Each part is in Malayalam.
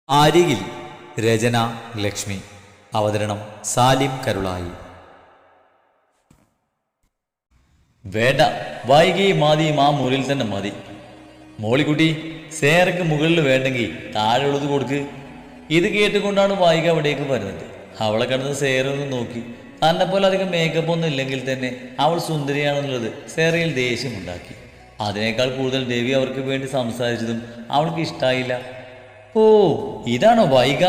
അരികിൽ. രചന ലക്ഷ്മി. അവതരണം സാലിം കരുളായി. വേണ്ട, വൈകിയും മാതിയും ആ മുറിയിൽ തന്നെ മതി. മോളിക്കുട്ടി, സേറയ്ക്ക് മുകളിൽ വേണ്ടെങ്കിൽ താഴെയുള്ളത് കൊടുക്ക്. ഇത് കേട്ടുകൊണ്ടാണ് വൈക അവിടേക്ക് വരുന്നത്. അവളെ കണ്ടത് സേറൊന്ന് നോക്കി. തന്നെപ്പോലെ അധികം മേക്കപ്പ് ഒന്നും ഇല്ലെങ്കിൽ തന്നെ അവൾ സുന്ദരിയാണെന്നുള്ളത് സേറയിൽ ദേഷ്യമുണ്ടാക്കി. അതിനേക്കാൾ കൂടുതൽ ദേവി അവർക്ക് വേണ്ടി സംസാരിച്ചതും അവൾക്ക് ഇഷ്ടമായില്ല. ഓ, ഇതാണോ വൈക?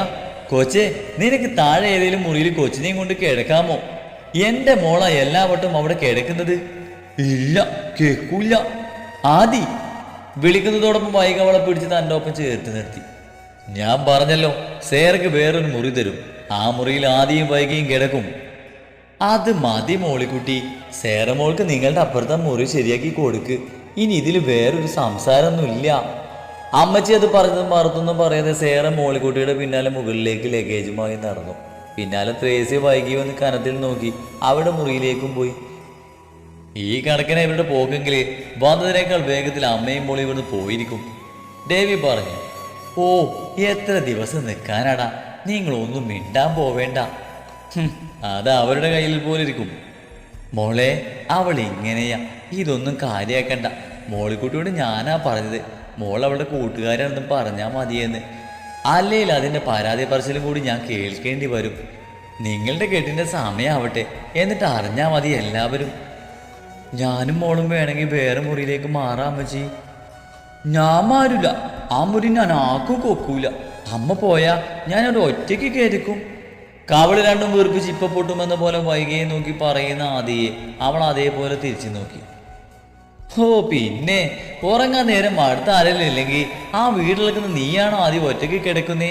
കൊച്ചെ, നിനക്ക് താഴെ ഏതെങ്കിലും മുറിയിൽ കൊച്ചിനെയും കൊണ്ട് കിടക്കാമോ? എൻ്റെ മോള എല്ലാ വട്ടവും അവിടെ കിടക്കുന്നത്. ഇല്ല, കേൾക്കൂല. ആദി വിളിക്കുന്നതോടൊപ്പം വൈക അവളെ പിടിച്ച് തൻ്റെ ഒപ്പം ചേർത്ത് നിർത്തി. ഞാൻ പറഞ്ഞല്ലോ, സേറയ്ക്ക് വേറൊരു മുറി തരും. ആ മുറിയിൽ ആദിയും വൈകയും കിടക്കും. അത് മതി മോളിക്കുട്ടി. സേറ മോൾക്ക് നിങ്ങളുടെ അപ്പുറത്തെ മുറി ശരിയാക്കി കൊടുക്ക്. ഇനി ഇതിൽ വേറൊരു സംസാരമൊന്നുമില്ല. അമ്മച്ചി അത് പറഞ്ഞതും മറുത്തൊന്നും പറയാതെ സേറ മോളിക്കുട്ടിയുടെ പിന്നാലെ മുകളിലേക്ക് ലഗേജുമായി നടന്നു. പിന്നാലെ ത്രേസ്യ വൈകി വന്ന് കനത്തിൽ നോക്കി അവിടെ മുറിയിലേക്കും പോയി. ഈ കണക്കിനെ ഇവരുടെ പോക്കെങ്കിൽ വന്നതിനേക്കാൾ വേഗത്തിൽ അമ്മയും മോളി ഇവിടുന്ന് പോയിരിക്കും, ദേവി പറഞ്ഞു. ഓ, എത്ര ദിവസം നിൽക്കാനാടാ, നിങ്ങളൊന്നും മിണ്ടാൻ പോവേണ്ട. അത് അവരുടെ കയ്യിൽ പോലിരിക്കും. മോളെ, അവൾ ഇങ്ങനെയാ, ഇതൊന്നും കാര്യാക്കണ്ട. മോളിക്കുട്ടിയോട് ഞാനാ പറഞ്ഞത്, മോൾ അവളുടെ കൂട്ടുകാരാണെന്ന് പറഞ്ഞാൽ മതിയെന്ന്. അല്ലെങ്കിൽ അതിൻ്റെ പരാതി പറച്ചിലും കൂടി ഞാൻ കേൾക്കേണ്ടി വരും. നിങ്ങളുടെ കെട്ടിൻ്റെ സമയമാവട്ടെ, എന്നിട്ട് അറിഞ്ഞാൽ മതി എല്ലാവരും. ഞാനും മോളും വേണമെങ്കിൽ വേറെ മുറിയിലേക്ക് മാറാം അമ്മച്ചി. ഞാൻ മാറില്ല. ആ മുറി ഞാൻ ആക്കും കൊക്കൂല. അമ്മ പോയാ ഞാനവിടെ ഒറ്റയ്ക്ക് കയറിക്കും. കവള് രണ്ടും വീർപ്പിച്ച് ഇപ്പം പൊട്ടുമെന്ന പോലെ വൈകിയെ നോക്കി പറയുന്ന ആദിയെ അവൾ അതേപോലെ തിരിച്ചു നോക്കി. ഓ, പിന്നെ ഉറങ്ങാൻ നേരം അടുത്ത ആരെങ്കിലും ആ വീട്ടിലിരിക്കുന്ന നീയാണോ ആദ്യം ഒറ്റയ്ക്ക് കിടക്കുന്നേ?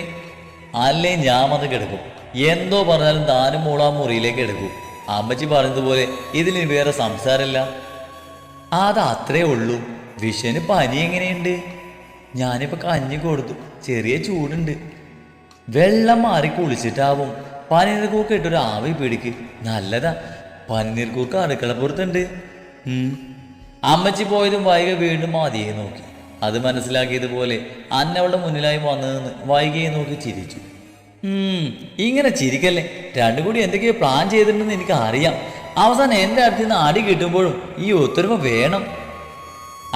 അല്ലേ ഞാൻ വന്ന് കിടക്കും. എന്തോ പറഞ്ഞാലും താനും മോളാ മുറിയിലേക്ക് എടുക്കും. അമ്മച്ചി പറഞ്ഞതുപോലെ ഇതിന് വേറെ സംസാരമില്ല. അത് അത്രേ ഉള്ളൂ. വിഷന് പനി എങ്ങനെയുണ്ട്? ഞാനിപ്പോൾ കഞ്ഞി കൊടുത്തു. ചെറിയ ചൂടുണ്ട്. വെള്ളം മാറി കുളിച്ചിട്ടാവും. പനിനീർക്കൂർക്ക് ഇട്ടൊരു ആവി പിടിക്ക്, നല്ലതാ. പനിനീർക്കൂർക്ക് അടുക്കളപ്പുറത്തുണ്ട്. അമ്മച്ചി പോയതും വൈക വീണ്ടും ആദിയെ നോക്കി. അത് മനസ്സിലാക്കിയതുപോലെ അന്നവളുടെ മുന്നിലായി വന്നതെന്ന് വൈകയെ നോക്കി ചിരിച്ചു. ഇങ്ങനെ ചിരിക്കല്ലേ, രണ്ടും കൂടി എന്തൊക്കെയോ പ്ലാൻ ചെയ്തിട്ടുണ്ടെന്ന് എനിക്ക് അറിയാം. അവസാനം എൻ്റെ അടുത്ത് നിന്ന് അടി കിട്ടുമ്പോഴും ഈ ഒത്തൊരുമ വേണം.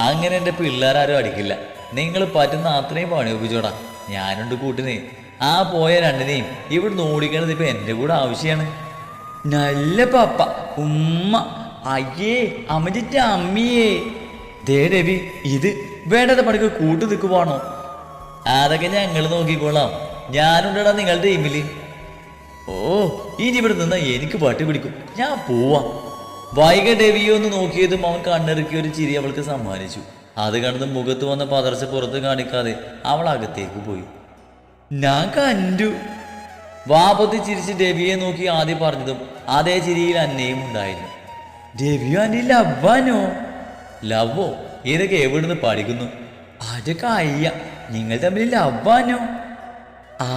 അങ്ങനെ എൻ്റെ പിള്ളേരാരും അടിക്കില്ല. നിങ്ങൾ പറ്റുന്ന അത്രയും പണി ഒപ്പിച്ചോടാ. ഞാനുണ്ട് കൂട്ടിന്. ആ പോയ രണ്ടിനെയും ഇവിടുന്ന് ഓടിക്കണത് ഇപ്പം എൻ്റെ കൂടെ ആവശ്യമാണ്. നല്ല പപ്പ, ഉമ്മ, അയ്യേ അമ്മച്ചിട്ട അമ്മിയേ. ദേ രവി, ഇത് വേണ്ടത് പണിക്ക് കൂട്ടു നിൽക്കുവാണോ? അതൊക്കെ ഞങ്ങൾ നോക്കിക്കോളാം. ഞാനുണ്ടടാ നിങ്ങളുടെ ടീമിൽ. ഓ, ഇനി ഇവിടെ നിന്നാ എനിക്ക് പട്ടി പിടിക്കും. ഞാൻ പോവാം. വൈക രവിയെ ഒന്ന് നോക്കിയതും അവൻ കണ്ണിറുക്കിയ ഒരു ചിരി അവൾക്ക് സമ്മാനിച്ചു. അത് കണ്ടത് മുഖത്ത് വന്ന പതർച്ച പുറത്ത് കാണിക്കാതെ അവൾ അകത്തേക്ക് പോയി. ഞാൻ കണ്ടു. വാപത്തി ചിരിച്ച് രവിയെ നോക്കി ആദ്യം പറഞ്ഞതും അതേ ചിരിയിൽ അന്നയും ഉണ്ടായിരുന്നു. രവിയോ അന്നെ ലവ്വാനോ? ലവ്വോ? ഇതൊക്കെ എവിടുന്ന് പഠിക്കുന്നു? അതൊക്കെ അയ്യ, നിങ്ങൾ തമ്മിൽ ലവ്വാനോ?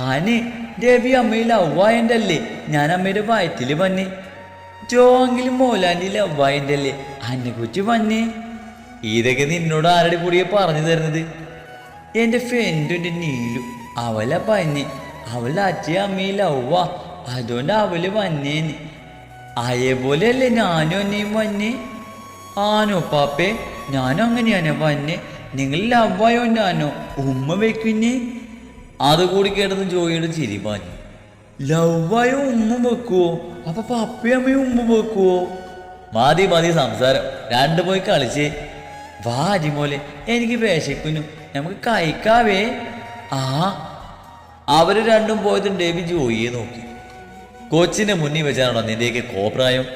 ആനെ, രവി അമ്മയിൽ ലവ്വായൻ്റെ അല്ലേ? ഞാൻ അമ്മയുടെ വയറ്റിൽ വന്നേ. ജോങ്കിലും മോലാൻ്റെ ലവ്വായൻ്റെ അല്ലേ അന്നെ കുറ്റി വന്നേ? ഇതൊക്കെ നിന്നോട് ആരുടെ കൂടിയെ പറഞ്ഞു തരുന്നത്? എൻ്റെ ഫ്രണ്ടുണ്ട് നീലു, അവളെ പന്നെ. അവളുടെ അച്ഛൻ അമ്മയിൽ ലവ്വാ, അതുകൊണ്ട് അവള് വന്നേന്. അതേപോലെ അല്ലേ ഞാനും അന്നയും വന്നേ? ആനോ പാപ്പേ? ഞാനും അങ്ങനെയാണോ വന്നേ? നിങ്ങൾ ലവ്വായോണ്ടാണോ ഉമ്മ വെക്കുന്നേ? അതുകൂടി കേട്ടതും ജോയിയുടെ ചിരി പാഞ്ഞു. ലവ്വായോ ഉമ്മ വെക്കുവോ? അപ്പൊ പപ്പയും അമ്മയും ഉമ്മ വെക്കുവോ? മതി മതി സംസാരം, രണ്ടു പോയി കളിച്ചേ. വാ അരിമോലെ, എനിക്ക് വിശക്കുന്നു, നമുക്ക് കഴിക്കാവേ. ആ, അവര് രണ്ടും പോയതും ഡേവി ജോയിയെ നോക്കി. കൊച്ചിന്റെ മുന്നിൽ വെച്ചാണോ നിന്റെയൊക്കെ കോപ്രായം?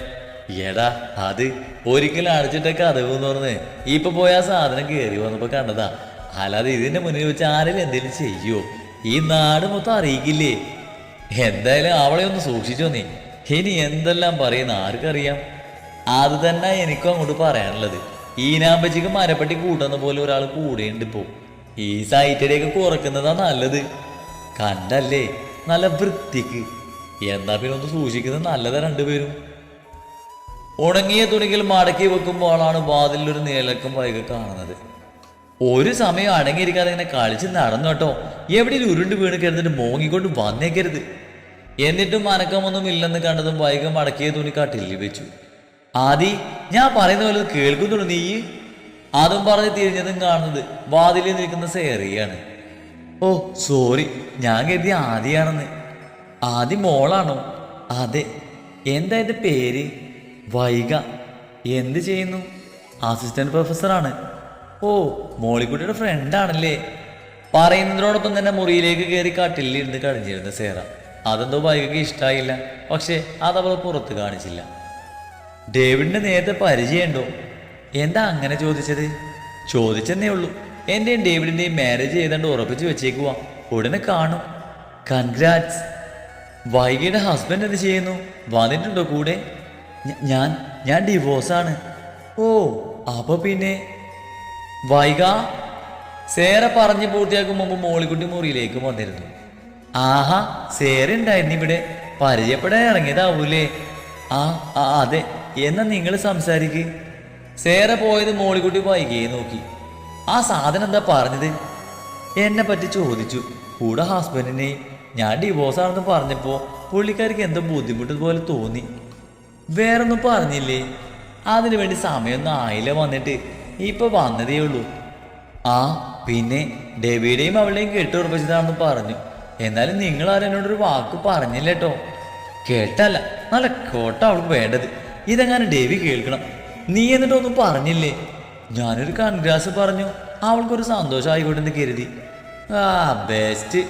എടാ, അത് ഒരിക്കലും അടച്ചിട്ടൊക്കെ അതവെന്ന് പറഞ്ഞ് ഇപ്പൊ പോയ ആ സാധനം കയറി വന്നപ്പോ കണ്ടതാ. അല്ലാതെ ഇതിന്റെ മുന്നിൽ വെച്ച് ആരെങ്കിലും എന്തെങ്കിലും ചെയ്യോ? ഈ നാട് മൊത്തം അറിയിക്കില്ലേ? എന്തായാലും അവളെ ഒന്ന് സൂക്ഷിച്ചോ നീ. ഇനി എന്തെല്ലാം പറയുന്ന ആർക്കറിയാം? അത് തന്നെ എനിക്കും അങ്ങോട്ട് പറയാനുള്ളത്. ഈ നാമ്പച്ചിക്ക് മരപ്പട്ടി കൂട്ടുന്ന പോലെ ഒരാൾ കൂടെയുണ്ട് ഇപ്പോ. ഈ സൈറ്റിലേക്ക് കുറക്കുന്നതാ നല്ലത്. കണ്ടല്ലേ, നല്ല വൃത്തിക്ക്. എന്നാ പിന്നെ ഒന്ന് സൂക്ഷിക്കുന്നത് നല്ലതാ രണ്ടുപേരും. ഉണങ്ങിയ തുണികൾ മടക്കി വെക്കുമ്പോഴാണ് വാതിലൊരു നിഴലക്കം വൈകി കാണുന്നത്. ഒരു സമയം അടങ്ങിയിരിക്കാതെ ഇങ്ങനെ കളിച്ച് നടന്നു കേട്ടോ. എവിടെയും ഉരുണ്ട് വീണ് കിടന്നിട്ട് മോങ്ങിക്കൊണ്ട് വന്നേക്കരുത്. എന്നിട്ടും അനക്കമൊന്നും ഇല്ലെന്ന് കണ്ടതും വൈകം മടക്കിയ തുണി കട്ടിലിൽ വെച്ചു. ആദി, ഞാൻ പറയുന്ന പോലെ കേൾക്കുന്നുള്ളൂ നീ? അതും പറഞ്ഞ് തിരിഞ്ഞതും കാണുന്നത് വാതിലിൽ നിൽക്കുന്ന സേറിയാണ്. ഓ സോറി, ഞാൻ കരുതി ആദിയാണെന്ന്. ആദി മോളാണോ? അതെ. എന്താ ഇത് പേര്? വൈക. എന്ത് ചെയ്യുന്നു? അസിസ്റ്റന്റ് പ്രൊഫസറാണ്. ഓ, മോളിക്കുട്ടിയുടെ ഫ്രണ്ടാണല്ലേ? പറയുന്നതിനോടൊപ്പം തന്നെ മുറിയിലേക്ക് കയറി കട്ടിലിരുന്ന് കഴിഞ്ഞിരുന്ന സേറ. അതെന്തോ വൈകയ്ക്ക് ഇഷ്ടമായില്ല. പക്ഷേ അതവൾ പുറത്ത് കാണിച്ചില്ല. ഡേവിഡിന്റെ നേരത്തെ പരിചയമുണ്ടോ? എന്താ അങ്ങനെ ചോദിച്ചത്? ചോദിച്ചെന്നേ ഉള്ളൂ. എൻ്റെയും ഡേവിഡിൻ്റെയും മാരേജ് ചെയ്താണ്ട് ഉറപ്പിച്ച് വെച്ചേക്കുവാ. ഉടനെ കാണും. കൺഗ്രാറ്റ്സ്. വൈകിയുടെ ഹസ്ബൻഡ് എന്ത് ചെയ്യുന്നു? വന്നിട്ടുണ്ടോ കൂടെ? ഞാൻ ഡിവോഴ്സാണ്. ഓ, അപ്പൊ പിന്നെ വൈക. സേറ പറഞ്ഞു പൂർത്തിയാക്കും മുമ്പ് മോളിക്കുട്ടി മുറിയിലേക്ക് വന്നിരുന്നു. ആഹാ, സേറ ഉണ്ടായിരുന്നു ഇവിടെ. പരിചയപ്പെടാൻ ഇറങ്ങിയതാവൂലേ? ആ അതെ. എന്നാ നിങ്ങൾ സംസാരിക്ക്. സേറ പോയത് മോളിക്കുട്ടി വൈകിയെ നോക്കി. ആ സാധനം എന്താ പറഞ്ഞത്? എന്നെ പറ്റി ചോദിച്ചു. കൂടെ ഹസ്ബൻഡിനെയും. ഞാൻ ഡിവോഴ്സാണെന്ന് പറഞ്ഞപ്പോൾ പുള്ളിക്കാർക്ക് എന്തോ ബുദ്ധിമുട്ട് പോലെ തോന്നി. വേറൊന്നും പറഞ്ഞില്ലേ? അതിനു വേണ്ടി സമയമൊന്നും ആയില്ല വന്നിട്ട്. ഇപ്പൊ വന്നതേ ഉള്ളൂ. ആ പിന്നെ ഡേവിഡേയും അവളെയും കെട്ടുറപ്പിച്ചതാണെന്ന് പറഞ്ഞു. എന്നാലും നിങ്ങൾ ആരെന്നോടൊരു വാക്ക് പറഞ്ഞില്ല കേട്ടോ. കേട്ടല്ല, നല്ല കോട്ട അവൾക്ക് വേണ്ടത്. ഇതെങ്ങനെ ഡേവി കേൾക്കണം. നീ എന്നിട്ടൊന്നും പറഞ്ഞില്ലേ? ഞാനൊരു കൺഗ്രാസ് പറഞ്ഞു. അവൾക്കൊരു സന്തോഷമായിക്കോട്ടെന്ന് കരുതി. ആ ബെസ്റ്റ്.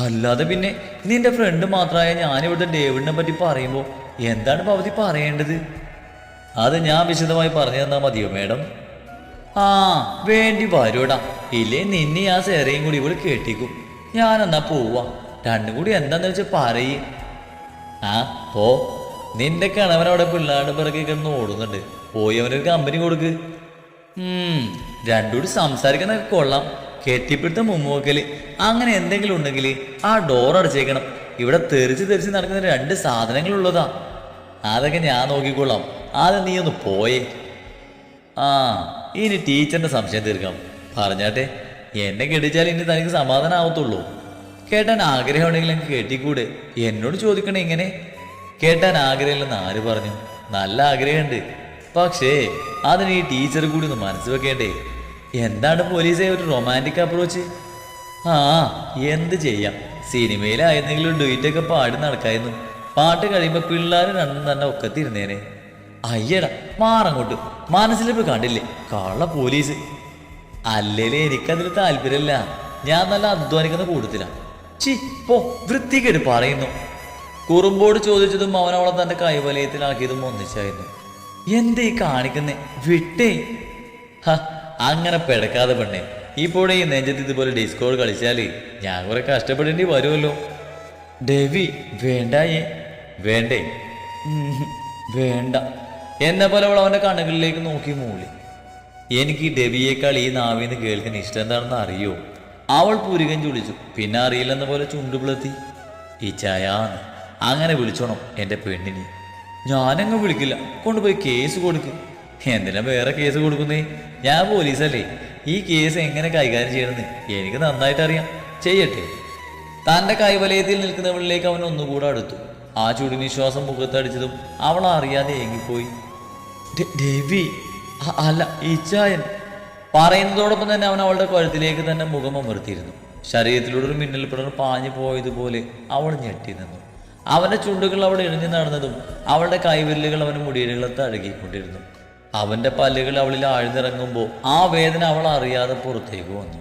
അല്ലാതെ പിന്നെ നിന്റെ ഫ്രണ്ട് മാത്രമായ ഞാനിവിടുത്തെ ഡേവിഡിനെ പറ്റി പറയുമ്പോൾ എന്താണ് പവതി പറയേണ്ടത്? അത് ഞാൻ വിശദമായി പറഞ്ഞു തന്നാൽ മതിയോ മാഡം? ആ വേണ്ടി വരൂടാ. ഇല്ലേ നിന്നെ ആ സേറയും കൂടി ഇവിടെ കേട്ടിക്കും. ഞാനെന്നാ പോവാ. രണ്ടും കൂടി എന്താന്ന് വെച്ചാൽ പറയ്. ആ പോ. നിന്റെ കണവനവിടെ പിള്ളേരുടെ പിറകെ കിടന്ന് ഓടുന്നുണ്ട്. പോയി അവനൊരു കമ്പനി കൊടുക്ക്. രണ്ടുകൂടി സംസാരിക്കുന്നതൊക്കെ കൊള്ളാം. കെട്ടിപ്പിടുത്ത മുമ്പോക്കല് അങ്ങനെ എന്തെങ്കിലും ഉണ്ടെങ്കിൽ ആ ഡോർ അടച്ചേക്കണം. ഇവിടെ തെറിച്ച് നടക്കുന്ന രണ്ട് സാധനങ്ങളുള്ളതാ. അതൊക്കെ ഞാൻ നോക്കിക്കൊള്ളാം. അത് നീ ഒന്ന് പോയേ. ആ ഇനി ടീച്ചറിന്റെ സംശയം തീർക്കാം. പറഞ്ഞാട്ടെ, എന്നെ കെട്ടിച്ചാൽ ഇനി തനിക്ക് സമാധാനം ആവത്തുള്ളൂ. കേട്ടാൻ ആഗ്രഹമുണ്ടെങ്കിൽ എനിക്ക് കെട്ടിക്കൂടെ? എന്നോട് ചോദിക്കണേ ഇങ്ങനെ. കേട്ടാൻ ആഗ്രഹമില്ലെന്ന് ആര് പറഞ്ഞു? നല്ല ആഗ്രഹമുണ്ട്. പക്ഷേ അതിന് ഈ ടീച്ചർ കൂടി ഒന്ന് മനസ്സ് വെക്കേണ്ടേ? എന്താണ് പോലീസെ ഒരു റൊമാൻറ്റിക് അപ്രോച്ച്? ആ എന്ത് ചെയ്യാം. സിനിമയിലായിരുന്നെങ്കിലും ഡുയിറ്റൊക്കെ പാടി നടക്കായിരുന്നു. പാട്ട് കഴിയുമ്പോൾ പിള്ളേർ രണ്ടും തന്നെ ഒക്കത്തിരുന്നേനെ. അയ്യടാ മാറങ്ങോട്ട്. മനസ്സിലിപ്പോൾ കണ്ടില്ലേ കള്ള പോലീസ്. അല്ലേലേ എനിക്കതിൽ താല്പര്യമില്ല. ഞാൻ നല്ല അധ്വാനിക്കുന്ന കൂട്ടത്തിലാണ്. ചി പോ, വൃത്തികേട് പറയുന്നു. കുറുമ്പോട് ചോദിച്ചതും അവനവളെ തന്റെ കൈവലയത്തിലാക്കിയതും ഒന്നിച്ചായിരുന്നു. എന്തേ കാണിക്കുന്നേ? വിട്ടേ. ഹ അങ്ങനെ പെടക്കാതെ പെണ്ണേ. ഇപ്പോഴേ ഈ നെഞ്ചത്ത് ഇതുപോലെ ഡിസ്കോഡ് കളിച്ചാല് ഞാൻ കുറെ കഷ്ടപ്പെടേണ്ടി വരുമല്ലോ. ഡേവി വേണ്ടായേ. വേണ്ടേ? വേണ്ട. എന്നെ പോലെ അവൾ അവന്റെ കണ്ണുകളിലേക്ക് നോക്കി മൂളി. എനിക്ക് ഈ ഡെവിയേക്കാൾ ഈ നാവിന്ന് കേൾക്കാൻ ഇഷ്ടം എന്താണെന്ന് അറിയോ? അവൾ പുരികൻ ചുളിച്ചു. പിന്നെ അറിയില്ലെന്ന പോലെ ചുണ്ടുപിളത്തി. ഈ ചായാന്ന് അങ്ങനെ വിളിച്ചോണം എൻ്റെ പെണ്ണിനെ. ഞാനങ്ങ് വിളിക്കില്ല. കൊണ്ടുപോയി കേസ് കൊടുക്ക്. എന്തിനാ വേറെ കേസ് കൊടുക്കുന്നേ? ഞാൻ പോലീസല്ലേ. ഈ കേസ് എങ്ങനെ കൈകാര്യം ചെയ്യണമെന്ന് എനിക്ക് നന്നായിട്ട് അറിയാം. ചെയ്യട്ടെ. തൻ്റെ കൈവലയത്തിൽ നിൽക്കുന്നവളിലേക്ക് അവൻ ഒന്നുകൂടെ അടുത്തു. ആ ചുടുനിശ്വാസം മുഖത്തടിച്ചതും അവൾ അറിയാതെ ഏങ്ങിപ്പോയി. ഡേവി അല്ല ഈച്ചായൻ. പറയുന്നതോടൊപ്പം തന്നെ അവൻ അവളുടെ കഴുത്തിലേക്ക് തന്നെ മുഖം അമർത്തിയിരുന്നു. ശരീരത്തിലൂടെ ഒരു മിന്നൽ പിടർ പാഞ്ഞു പോയതുപോലെ അവൾ ഞെട്ടി നിന്നു. അവന്റെ ചുണ്ടുകൾ അവൾ എഴിഞ്ഞു നടന്നതും അവളുടെ കൈവിരലുകൾ അവന്റെ മുടിയിലുകളെ അഴുകിക്കൊണ്ടിരുന്നു. അവന്റെ പല്ലുകൾ അവളിൽ ആഴ്ന്നിറങ്ങുമ്പോൾ ആ വേദന അവൾ അറിയാതെ പുറത്തേക്ക് വന്നു.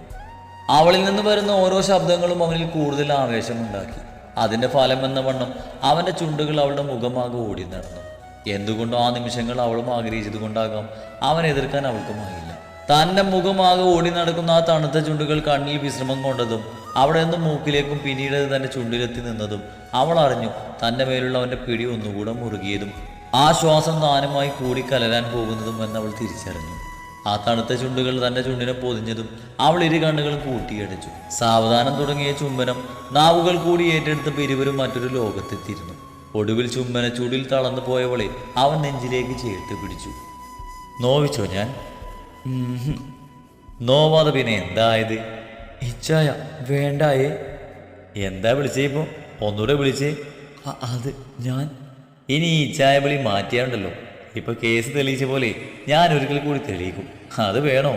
അവളിൽ നിന്ന് വരുന്ന ഓരോ ശബ്ദങ്ങളും അവനിൽ കൂടുതൽ ആവേശമുണ്ടാക്കി. അതിന്റെ ഫലം എന്ന വണ്ണം അവന്റെ ചുണ്ടുകൾ അവളുടെ മുഖമാകെ ഓടി നടന്നു. എന്തുകൊണ്ടോ ആ നിമിഷങ്ങൾ അവളും ആഗ്രഹിച്ചത് കൊണ്ടാകാം അവൻ എതിർക്കാൻ അവൾക്കുമായില്ല. തൻ്റെ മുഖമാകെ ഓടി നടക്കുന്ന ആ തണുത്ത ചുണ്ടുകൾ കണ്ണിൽ വിശ്രമം കൊണ്ടതും അവിടെ നിന്ന് മൂക്കിലേക്കും പിന്നീട് തൻ്റെ ചുണ്ടിലെത്തി നിന്നതും അവൾ അറിഞ്ഞു. തൻ്റെ മേലുള്ള അവൻ്റെ പിടി ഒന്നുകൂടെ മുറുകിയതും ആ ശ്വാസം താനുമായി കൂടി കലരാൻ പോകുന്നതും എന്നവൾ തിരിച്ചറിഞ്ഞു. ആ തണുത്ത ചുണ്ടുകൾ തൻ്റെ ചുണ്ടിനെ പൊതിഞ്ഞതും അവൾ ഇരു കണ്ണുകളും കൂട്ടിയടിച്ചു. സാവധാനം തുടങ്ങിയ ചുംബനം നാവുകൾ കൂടി ഏറ്റെടുത്തപ്പോൾ ഇരുവരും മറ്റൊരു ലോകത്തെത്തിയിരുന്നു. ഒടുവിൽ ചുംബന ചൂടിൽ തളർന്നു പോയവളെ അവൻ നെഞ്ചിലേക്ക് ചേർത്ത് പിടിച്ചു. നോവിച്ചോ ഞാൻ? നോവാതെ പിന്നെ എന്തായത്? ഇച്ചായ വേണ്ടായേ. എന്താ വിളിച്ചേ ഇപ്പൊ? ഒന്നുകൂടെ വിളിച്ചേ. അത് ഞാൻ ഇനി ഈ ഇച്ചായ വിളി മാറ്റിയാണ്ടല്ലോ ഇപ്പൊ കേസ് തെളിയിച്ച പോലെ ഞാൻ ഒരിക്കൽ കൂടി തെളിയിക്കും. അത് വേണോ?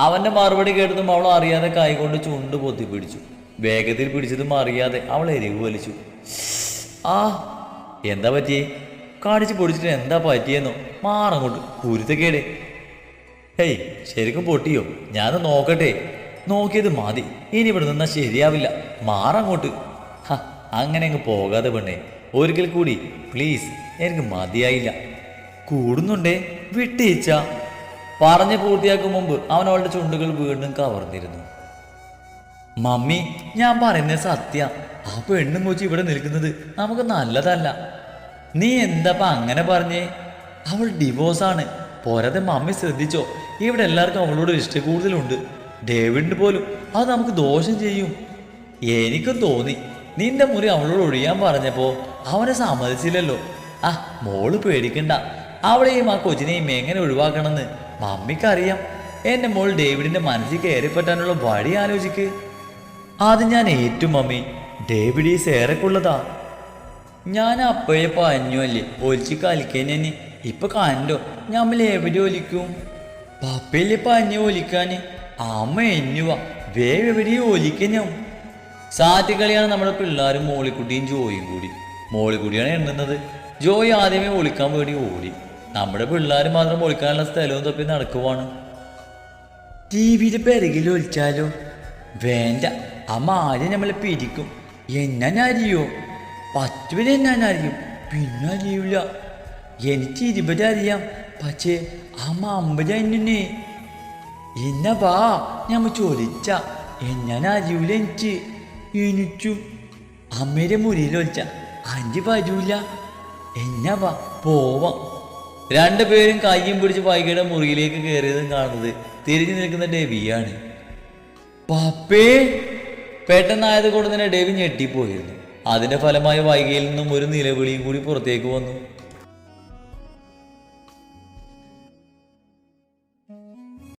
അവന്റെ മറുപടി കേട്ടതും അവൾ അറിയാതെ കൈകൊണ്ട് ചുണ്ട് പൊത്തി പിടിച്ചു. വേഗത്തിൽ പിടിച്ചതും അറിയാതെ അവൾ എരിവ് വലിച്ചു. ആ എന്താ പറ്റിയേ? കാടിച്ച് പൊടിച്ചിട്ട് എന്താ പറ്റിയെന്നോ? മാറങ്ങോട്ട് കുരുത്തക്കേടെ. ഹേയ് ശരിക്കും പൊട്ടിയോ? ഞാനത് നോക്കട്ടെ. നോക്കിയത് മതി, ഇനി ഇവിടെ നിന്നാ ശരിയാവില്ല. മാറങ്ങോട്ട്. അങ്ങനെ അങ്ങ് പോകാതെ പെണ്ണേ, ഒരിക്കൽ കൂടി പ്ലീസ്. എനിക്ക് മതിയായില്ല. കൂടുന്നുണ്ടേ വിട്ടീച്ച. പറഞ്ഞ് പൂർത്തിയാക്കും മുമ്പ് അവൻ അവളുടെ ചുണ്ടുകൾ വീണ്ടും കവർന്നിരുന്നു. മമ്മി ഞാൻ പറയുന്നത് സത്യ. ആ പെണ്ണും കൊച്ചി ഇവിടെ നിൽക്കുന്നത് നമുക്ക് നല്ലതല്ല. നീ എന്താപ്പാ അങ്ങനെ പറഞ്ഞേ? അവൾ ഡിവോഴ്സാണ്. പോരാതെ മമ്മി ശ്രദ്ധിച്ചോ, ഇവിടെ എല്ലാവർക്കും അവളോട് ഇഷ്ടക്കൂടുതലുണ്ട്. ഡേവിഡിന് പോലും അത് നമുക്ക് ദോഷം ചെയ്യും. എനിക്കും തോന്നി. നിന്റെ മുറി അവളോട് ഒഴിയാൻ പറഞ്ഞപ്പോ അവനെ സമ്മതിച്ചില്ലല്ലോ. ആ മോള് പേടിക്കണ്ട, അവളെയും ആ കൊച്ചിനെയും എങ്ങനെ ഒഴിവാക്കണമെന്ന് മമ്മിക്കറിയാം. എന്റെ മോൾ ഡേവിഡിന്റെ മനസ്സിൽ കയറിപ്പറ്റാനുള്ള വഴി ആലോചിക്ക്. അത് ഞാൻ ഏറ്റു മമ്മി. ഡേവിഡ് ഈ സേറക്കുള്ളതാ. ഞാൻ അപ്പോഴേ പറഞ്ഞു അല്ലേ ഒലിച്ച് കളിക്കാൻ. ഇപ്പൊ കണ്ടോ നമ്മൾ എവിടെ ഒലിക്കും? പപ്പയല്ലേ പഞ്ഞ ഒലിക്കാന്. അമ്മ എന്നുവാ വേവ് എവിടെ ഒലിക്കാൻ. സാറ്റുകളിയാണ് നമ്മുടെ പിള്ളേരും മോളിക്കുട്ടിയും ജോയും കൂടി. മോളിക്കുട്ടിയാണ് എണ്ണുന്നത്. ജോയി ആദ്യമേ ഒളിക്കാൻ വേണ്ടി ഓടി. നമ്മുടെ പിള്ളേർ മാത്രം ഒളിക്കാനുള്ള സ്ഥലവും തപ്പി നടക്കുവാണ്. ടി വിയുടെ പിറകിൽ ഒലിച്ചാലോ? വേണ്ട, അമ്മ ആദ്യം നമ്മളെ പിരിക്കും. എന്നാ അറിയോ? 10 വരെ ഞാൻ അറിയും, പിന്നെ അറിയൂല. എനിക്ക് 20 അറിയാം, പക്ഷേ അമ്മ 50 എന്നെ. എന്നാ വാ ഞമ്മ ചോദിച്ച എന്നാ അറിയൂല. എനിക്കും അമ്മയുടെ മുറിയിൽ ഒളിച്ച 5 വരൂല. എന്നാ വാ പോവാം. രണ്ടുപേരും കയ്യും പിടിച്ച് വൈകിയുടെ മുറിയിലേക്ക് കയറിയതും കാണുന്നത് തിരിഞ്ഞു നിൽക്കുന്ന ഡെവിയാണ്. പപ്പേ പെട്ടെന്നായത് കൊണ്ട് തന്നെ ഡെവി ഞെട്ടിപ്പോയിരുന്നു. അതിന്റെ ഫലമായി വൈകിയിൽ നിന്നും ഒരു നിലവിളിയും കൂടി പുറത്തേക്ക് വന്നു.